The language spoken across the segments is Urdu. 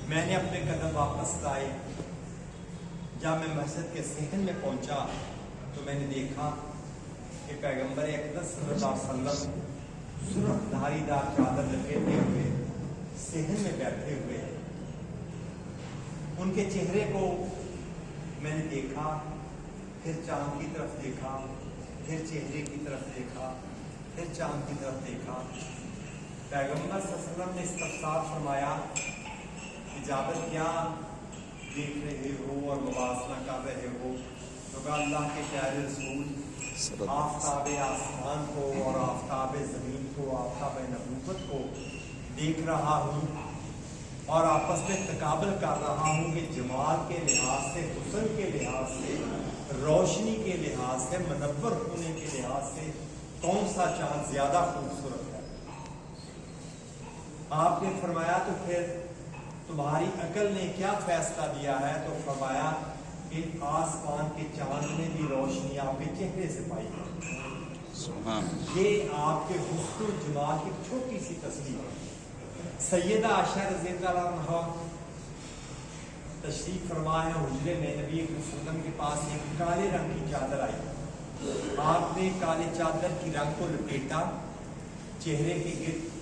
میں نے اپنے قدم واپس لائے. جب میں مسجد کے صحن میں پہنچا تو میں نے دیکھا کہ پیغمبر اقدس صلی اللہ علیہ وسلم سرخ دھاری دار چادر لپیٹے ہوئے صحن میں بیٹھے ہوئے. ان کے چہرے کو میں نے دیکھا، پھر چاند کی طرف دیکھا، پھر چہرے کی طرف دیکھا، پھر چاند کی طرف دیکھا. پیغمبر صلی اللہ علیہ وسلم نے استفسار فرمایا، اجابت کیا دیکھ رہے ہو اور موازنہ کر رہے ہو؟ تو کہا اللہ کے پیارے رسول، آفتاب آسمان کو اور آفتاب زمین کو، آفتاب نبوت کو دیکھ رہا ہوں اور آپس میں تقابل کر رہا ہوں کہ جمال کے لحاظ سے، حسن کے لحاظ سے، روشنی کے لحاظ سے، منور ہونے کے لحاظ سے کون سا چاند زیادہ خوبصورت ہے. آپ نے فرمایا تو پھر تمہاری عقل نے کیا فیصلہ دیا ہے؟ تو فرمایا کہ آسمان کے چاند نے بھی روشنی آپ کے چہرے سے پائی ہے. یہ آپ کے حسن و جمال کی چھوٹی سی تصویر ہے. سیدہ عائشہ رضی اللہ عنہا تشریف فرما ہے حجرے میں. نبی صلی اللہ علیہ وسلم کے پاس ایک کالے رنگ کی چادر آئی. آپ نے کالے چادر کی رنگ کو لپیٹا چہرے کے گرد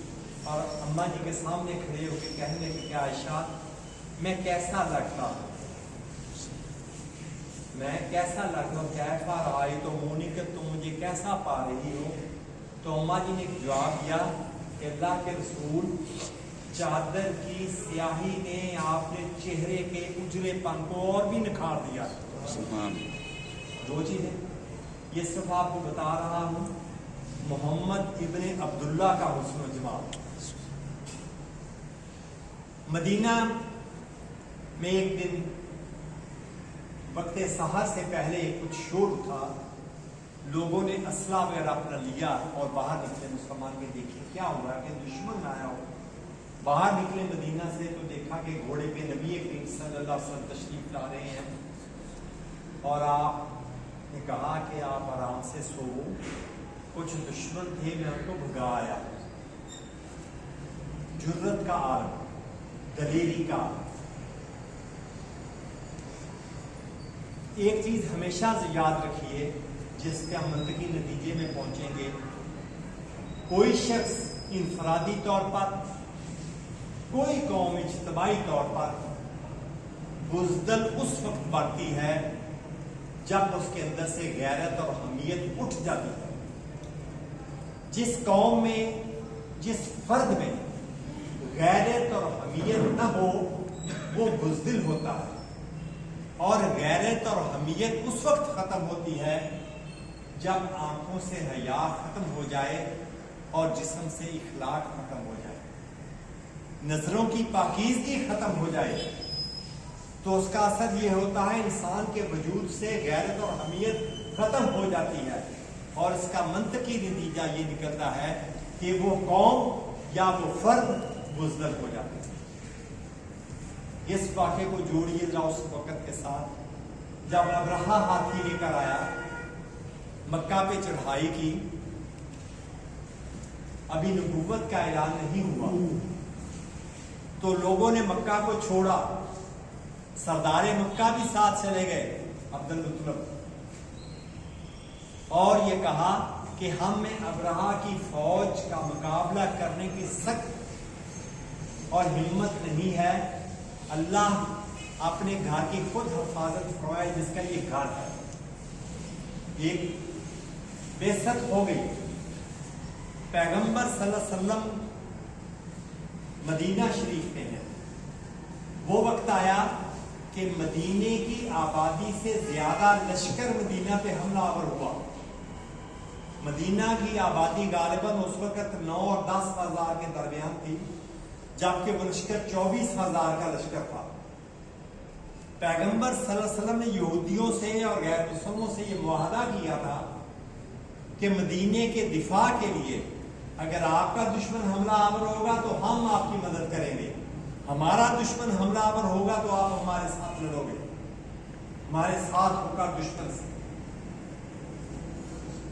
اور اماں جی کے سامنے کھڑے ہو کے کہنے لگے کہ عائشہ میں کیسا لگتا ہوں، میں کیسا لگتا ہوں، کیفا رأیتمونی کہ تم مجھے کیسا پا رہی ہو؟ تو اماں جی نے جواب دیا کہ اللہ کے رسول، چادر کی سیاہی نے آپ نے چہرے کے اجلے پن کو اور بھی نکھار دیا. دو چیزیں یہ صرف آپ کو بتا رہا ہوں، محمد ابن عبداللہ کا حسن و جمال. مدینہ میں ایک دن وقت سحر سے پہلے کچھ شور تھا. لوگوں نے اسلحہ وغیرہ اپنا لیا اور باہر نکلے. مسلمان کے دیکھے کیا ہوا کہ دشمن آیا ہو. باہر نکلے مدینہ سے تو دیکھا کہ گھوڑے پہ نبی کریم صلی اللہ علیہ وسلم تشریف لا رہے ہیں اور آپ نے کہا کہ آپ آرام سے سو. کچھ دشمن تھے، میں ان کو بھگا آیا. جرت کا عالم، دلیری کا. ایک چیز ہمیشہ یاد رکھیے جس کے ہم منطقی نتیجے میں پہنچیں گے، کوئی شخص انفرادی طور پر، کوئی قوم اجتماعی طور پر بزدل اس وقت بڑھتی ہے جب اس کے اندر سے غیرت اور حمیت اٹھ جاتی ہے. جس قوم میں، جس فرد میں غیرت اور حمیت نہ ہو وہ بزدل ہوتا ہے. اور غیرت اور حمیت اس وقت ختم ہوتی ہے جب آنکھوں سے حیا ختم ہو جائے اور جسم سے اخلاق ختم ہو جائے، نظروں کی پاکیزگی ختم ہو جائے. تو اس کا اثر یہ ہوتا ہے انسان کے وجود سے غیرت اور حمیت ختم ہو جاتی ہے اور اس کا منطقی نتیجہ یہ نکلتا ہے کہ وہ قوم یا وہ فرد بزدل ہو جاتا ہے. اس واقعے کو جوڑیے ذرا اس وقت کے ساتھ جب ابرہہ ہاتھی لے کر آیا، مکہ پہ چڑھائی کی. ابھی نبوت کا اعلان نہیں ہوا تو لوگوں نے مکہ کو چھوڑا. سردار مکہ بھی ساتھ چلے گئے عبد المطلب، اور یہ کہا کہ ہم میں ابرہہ کی فوج کا مقابلہ کرنے کی سخت اور ہمت نہیں ہے. اللہ اپنے گھر کی خود حفاظت فرمائے جس کا یہ گھر ہے. ایک بعثت ہو گئی. پیغمبر صلی اللہ علیہ وسلم مدینہ شریف میں ہیں. وہ وقت آیا کہ مدینے کی آبادی سے زیادہ لشکر مدینہ پہ حملہ آور ہوا. مدینہ کی آبادی غالباً اس وقت 9 اور 10 ہزار کے درمیان تھی، جبکہ وہ لشکر 24,000 کا لشکر تھا. پیغمبر صلی اللہ علیہ وسلم نے یہودیوں سے اور غیر مسلموں سے یہ معاہدہ کیا تھا کہ مدینے کے دفاع کے لیے اگر آپ کا دشمن حملہ آور ہوگا تو ہم آپ کی مدد کریں گے، ہمارا دشمن حملہ آور ہوگا تو آپ ہمارے ساتھ لڑو گے، ہمارے ساتھ ہو کر دشمن سے.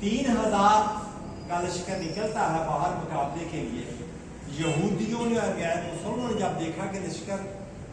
3,000 کا لشکر نکلتا ہے باہر مقابلے کے لیے. یہودیوں نے اور غیر مسلموں نے جب دیکھا کہ لشکر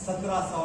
1700